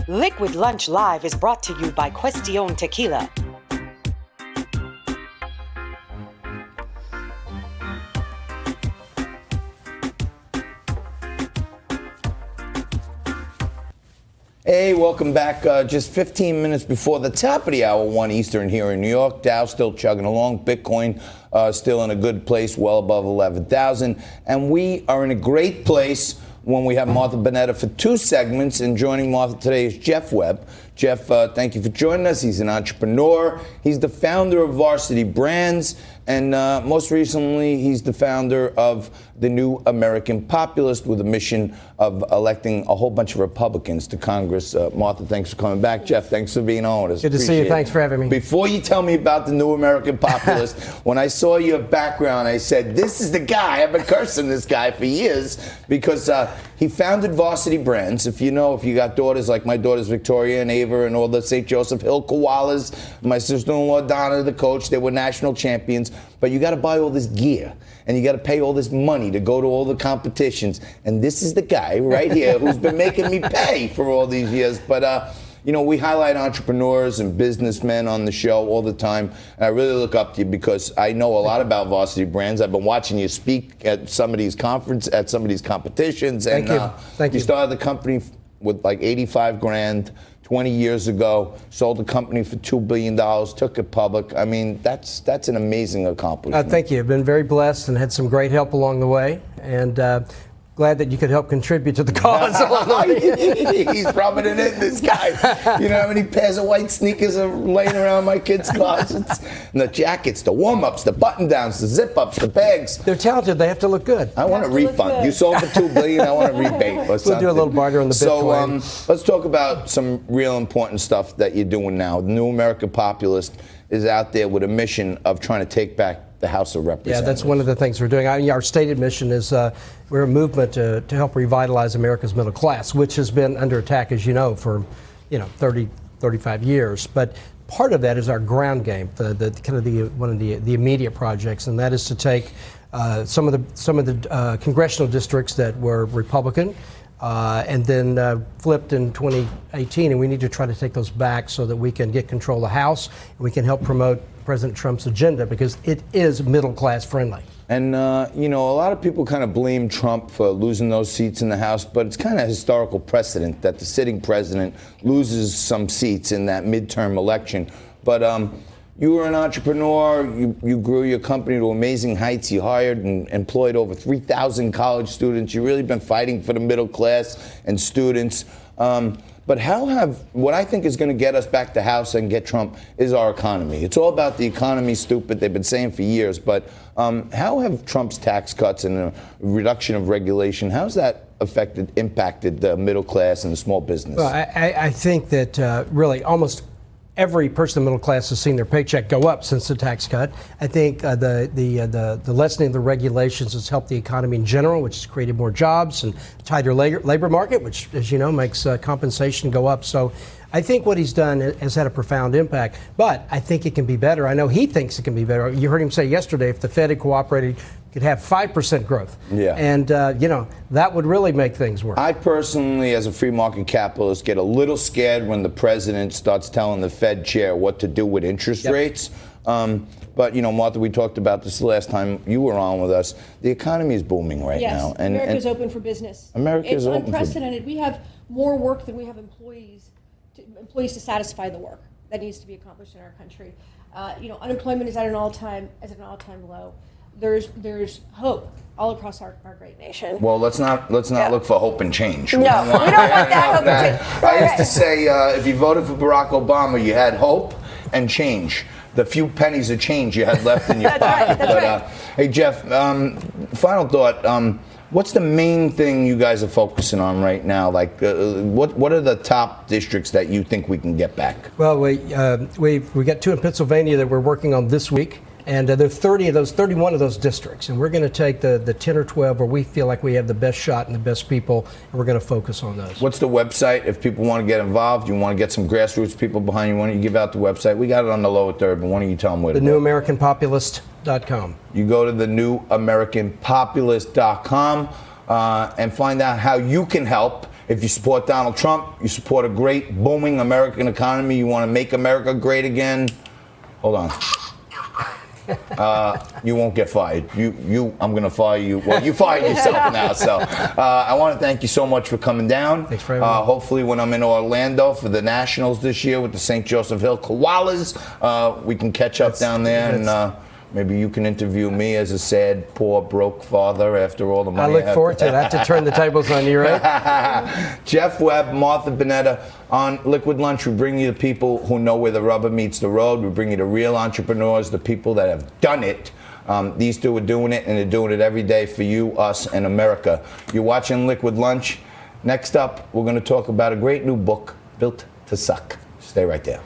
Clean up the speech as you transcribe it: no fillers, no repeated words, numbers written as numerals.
Liquid Lunch Live is brought to you by Cuestión Tequila. Hey, welcome back. Just 15 minutes before the top of the hour, 1 Eastern here in New York. Dow still chugging along. Bitcoin still in a good place, well above 11,000. And we are in a great place when we have Martha Boneta for 2 segments. And joining Martha today is Jeff Webb. Jeff, thank you for joining us. He's an entrepreneur. He's the founder of Varsity Brands. And most recently, he's the founder of the New American Populist with a mission of electing a whole bunch of Republicans to Congress. Martha, thanks for coming back. Jeff, thanks for being on with us. Good to see you. Thanks for having me. Before you tell me about the New American Populist, when I saw your background, I said, this is the guy. I've been cursing this guy for years because he founded Varsity Brands. If you got daughters like my daughters Victoria and Ava and all the St. Joseph Hill koalas, my sister-in-law Donna, the coach, they were national champions. But you got to buy all this gear and you got to pay all this money to go to all the competitions. And this is the guy right here who's been making me pay for all these years. But, we highlight entrepreneurs and businessmen on the show all the time. And I really look up to you because I know a lot about Varsity Brands. I've been watching you speak at some of these competitions. And Thank you. You started the company with like 85 grand. 20 years ago, sold the company for $2 billion, took it public. I mean, that's an amazing accomplishment. Thank you. I've been very blessed and had some great help along the way. And glad that you could help contribute to the cause along the way. He's rubbing it in, this guy. You know how many pairs of white sneakers are laying around my kids' closets? And the jackets, the warm-ups, the button-downs, the zip-ups, the bags. They're talented. They have to look good. I want a refund. You sold for $2 billion. I want a rebate or something. We'll do a little barter on the Bitcoin. So let's talk about some real important stuff that you're doing now. The New American Populist is out there with a mission of trying to take back the House of Representatives. Yeah, that's one of the things we're doing. Our stated mission is we're a movement to help revitalize America's middle class, which has been under attack, as you know, for 30, 35 years. But part of that is our ground game, one of the immediate projects, and that is to take some of the congressional districts that were Republican. And then flipped in 2018, and we need to try to take those back so that we can get control of the House and we can help promote President Trump's agenda because it is middle class friendly. And, a lot of people kind of blame Trump for losing those seats in the House, but it's kind of historical precedent that the sitting president loses some seats in that midterm election. But you were an entrepreneur. You grew your company to amazing heights. You hired and employed over 3,000 college students. You've really been fighting for the middle class and students. But what I think is going to get us back to House and get Trump is our economy. It's all about the economy, stupid. They've been saying for years. But how have Trump's tax cuts and the reduction of regulation, how's that impacted the middle class and the small business? Well, I think that really almost every person in the middle class has seen their paycheck go up since the tax cut. I think the lessening of the regulations has helped the economy in general, which has created more jobs and tighter labor market, which, as you know, makes compensation go up. So I think what he's done has had a profound impact, but I think it can be better. I know he thinks it can be better. You heard him say yesterday, if the Fed had cooperated, could have 5% growth. Yeah. And, that would really make things work. I personally, as a free market capitalist, get a little scared when the president starts telling the Fed chair what to do with interest rates. But, Martha, we talked about this the last time you were on with us. The economy is booming right now. And America's open for business. It's unprecedented. We have more work than we have employees to satisfy the work that needs to be accomplished in our country. Unemployment is at an all-time low. There's hope all across our great nation. Well, let's not look for hope and change. No, we don't want that hope and change. I used to say, if you voted for Barack Obama, you had hope and change. The few pennies of change you had left in your pocket. That's right. Hey, Jeff, final thought. What's the main thing you guys are focusing on right now? Like, what are the top districts that you think we can get back? Well, we got 2 in Pennsylvania that we're working on this week. And there are 31 of those districts. And we're going to take the 10 or 12 where we feel like we have the best shot and the best people, and we're going to focus on those. What's the website if people want to get involved? You want to get some grassroots people behind you? Why don't you give out the website? We got it on the lower third, but why don't you tell them where to go? TheNewAmericanPopulist.com. You go to TheNewAmericanPopulist.com and find out how you can help If you support Donald Trump, you support a great, booming American economy, you want to make America great again, hold on. You won't get fired. I'm going to fire you. Well, you fired yourself now. So I want to thank you so much for coming down. Thanks very much. Hopefully when I'm in Orlando for the Nationals this year with the St. Joseph Hill Koalas, we can catch up down there and maybe you can interview me as a sad, poor, broke father after all the money. I look forward to it. I have to turn the tables on you, right? Jeff Webb, Martha Boneta. On Liquid Lunch, we bring you the people who know where the rubber meets the road. We bring you the real entrepreneurs, the people that have done it. These two are doing it, and they're doing it every day for you, us, and America. You're watching Liquid Lunch. Next up, we're going to talk about a great new book, Built to Suck. Stay right there.